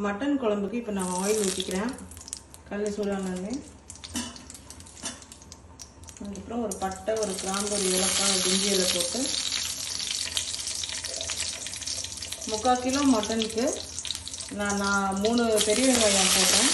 Mutton குழம்புக்கு இப்போ நான் ஆயில் ஊற்றிக்கிறேன். கல் சூடானே அதுக்கப்புறம் ஒரு பட்டை, ஒரு கிராம்பு, ஒரு ஏலக்காய், பிரிஞ்சி இலை போட்டு 3/4 கிலோ மட்டனுக்கு நான் 3 பெரிய வெங்காயம் போடுறேன்.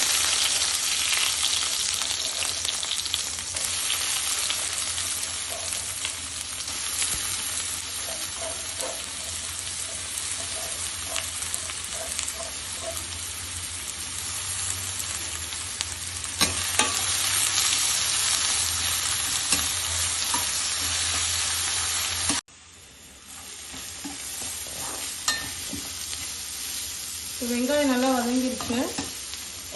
வெங்காயம் நல்லா வதங்கிருச்சு.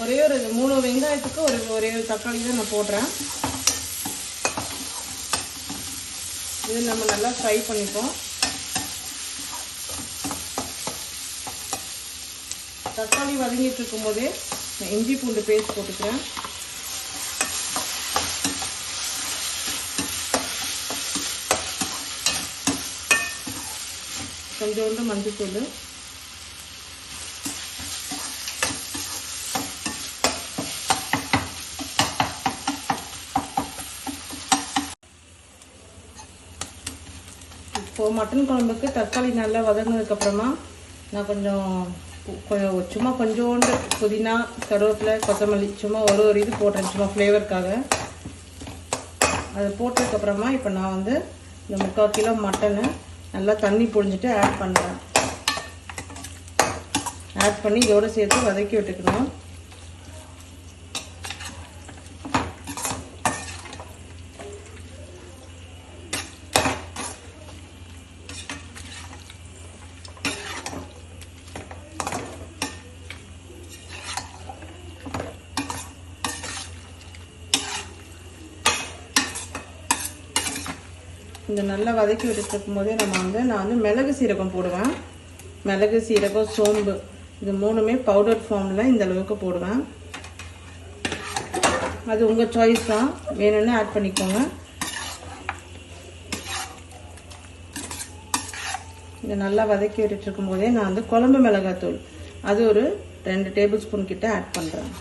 ஒரே ஒரு 3 வெங்காயத்துக்கு ஒரே ஒரு தக்காளி தான் நான் போடுறேன். இது நம்ம நல்லா ஃப்ரை பண்ணிப்போம். தக்காளி வதங்கிட்டு இருக்கும் போதே நான் இஞ்சி பூண்டு பேஸ்ட் போட்டுக்கிறேன். கொஞ்சோண்டு மஞ்சள்தூள், இப்போ மட்டன் குழம்புக்கு தக்காளி நல்லா வதங்கினதுக்கப்புறமா நான் சும்மா கொஞ்சோண்டு புதினா, கருவேப்பிலை, கொத்தமல்லி சும்மா ஒரு இது போடுறேன், சும்மா ஃப்ளேவருக்காக. அதை போட்டதுக்கப்புறமா இப்போ நான் இந்த 3/4 கிலோ மட்டனை நல்லா தண்ணி புழிஞ்சிட்டு ஆட் பண்ணுறேன். ஆட் பண்ணி இதோடு சேர்த்து வதக்கி விட்டுக்கணும். இந்த நல்லா வதக்கி விட்டுட்டு இருக்கும்போதே நான் மிளகு சீரகம் போடுவேன். மிளகு, சீரகம், சோம்பு இது 3மே பவுடர் ஃபார்மில் இந்த அளவுக்கு போடுவேன். அது உங்கள் சாய்ஸ் தான், வேணும்னு ஆட் பண்ணிக்கோங்க. இதை நல்லா வதக்கி விட்டுட்டு இருக்கும்போதே நான் குழம்பு மிளகாத்தூள் அது ஒரு 2 டேபிள் ஸ்பூன் கிட்ட ஆட் பண்ணுறேன்.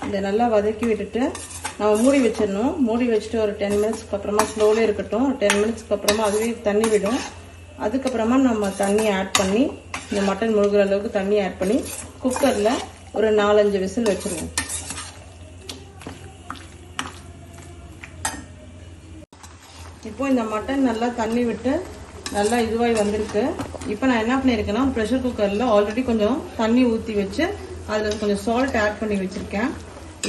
இதை நல்லா வதக்கி விட்டுட்டு நம்ம மூடி வச்சிடணும். மூடி வச்சுட்டு ஒரு 10 மினிட்ஸ்க்கு அப்புறமா ஸ்லோலே இருக்கட்டும். 10 மினிட்ஸ்க்கு அப்புறமா அதுவே தண்ணி விடும். அதுக்கப்புறமா நம்ம தண்ணி ஆட் பண்ணி இந்த மட்டன் முழுகிற அளவுக்கு தண்ணி ஆட் பண்ணி குக்கரில் ஒரு 4-5 விசில் வச்சுருவோம். இப்போ இந்த மட்டன் நல்லா தண்ணி விட்டு நல்லா இதுவாகி வந்திருக்கு. இப்போ நான் என்ன பண்ணியிருக்கேன்னா ப்ரெஷர் குக்கரில் ஆல்ரெடி கொஞ்சம் தண்ணி ஊற்றி வச்சு அதில் கொஞ்சம் சால்ட் ஆட் பண்ணி வச்சுருக்கேன்.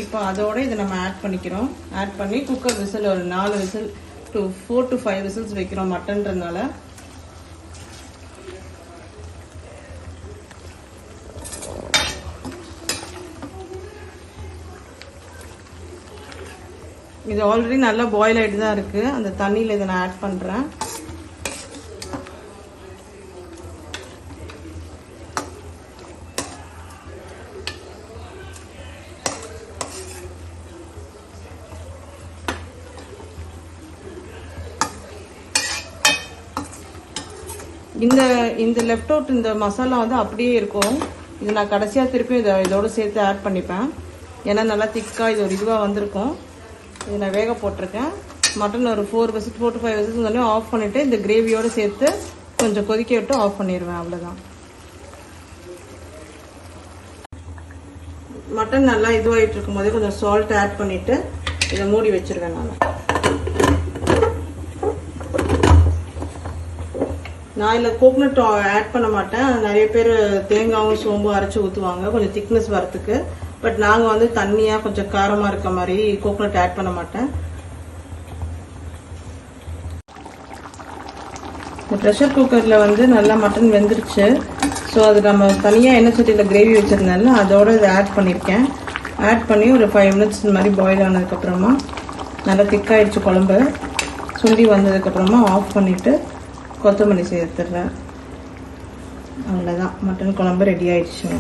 இப்போ அதோட இதை நம்ம ஆட் பண்ணிக்கிறோம். ஆட் பண்ணி குக்கர் விசில் ஒரு 4 விசில் 4 to 5 விசில்ஸ் வைக்கிறோம் மட்டன்றதுனால. இது ஆல்ரெடி நல்லா பாயில் ஆகிட்டு தான் இருக்குது. அந்த தண்ணியில் இதை நான் ஆட் பண்ணுறேன். இந்த லெஃப்ட் அவுட் இந்த மசாலா அப்படியே இருக்கும். இது நான் கடைசியாக திருப்பி இதோட சேர்த்து ஆட் பண்ணிப்பேன். ஏன்னா நல்லா திக்காக இது ஒரு இதுவாக வந்திருக்கும். இது நான் வேக போட்டிருக்கேன். மட்டன் ஒரு 4 to 5 விசில்ஸ் ஆஃப் பண்ணிவிட்டு இந்த கிரேவியோடு சேர்த்து கொஞ்சம் கொதிக்க விட்டு ஆஃப் பண்ணிடுவேன். அவ்வளோதான். மட்டன் நல்லா இதுவாகிட்டு இருக்கும் போதே கொஞ்சம் சால்ட் ஆட் பண்ணிவிட்டு இதை மூடி வச்சிருவேன். நான் இதில் கோகனட் ஆட் பண்ண மாட்டேன். நிறைய பேர் தேங்காயும் சோம்பும் அரைச்சி ஊற்றுவாங்க கொஞ்சம் திக்னஸ் வரத்துக்கு. பட் நாங்கள் தண்ணியாக கொஞ்சம் காரமாக இருக்க மாதிரி கோகனட் ஆட் பண்ண மாட்டேன். இந்த ப்ரெஷர் குக்கரில் நல்லா மட்டன் வெந்துருச்சு. ஸோ அது நம்ம தனியாக எண்ணெய் சட்டியில் கிரேவி வச்சுருந்தால அதோட இதை ஆட் பண்ணியிருக்கேன். ஆட் பண்ணி ஒரு 5 மினிட்ஸ் இந்த மாதிரி பாயில் ஆனதுக்கப்புறமா நல்லா திக்காயிடுச்சு குழம்பு. சுண்டி வந்ததுக்கப்புறமா ஆஃப் பண்ணிவிட்டு கொத்தமல்லி சேர்த்துடுறேன். அவ்வளோதான், மட்டன் குழம்பு ரெடி ஆயிடுச்சுங்க.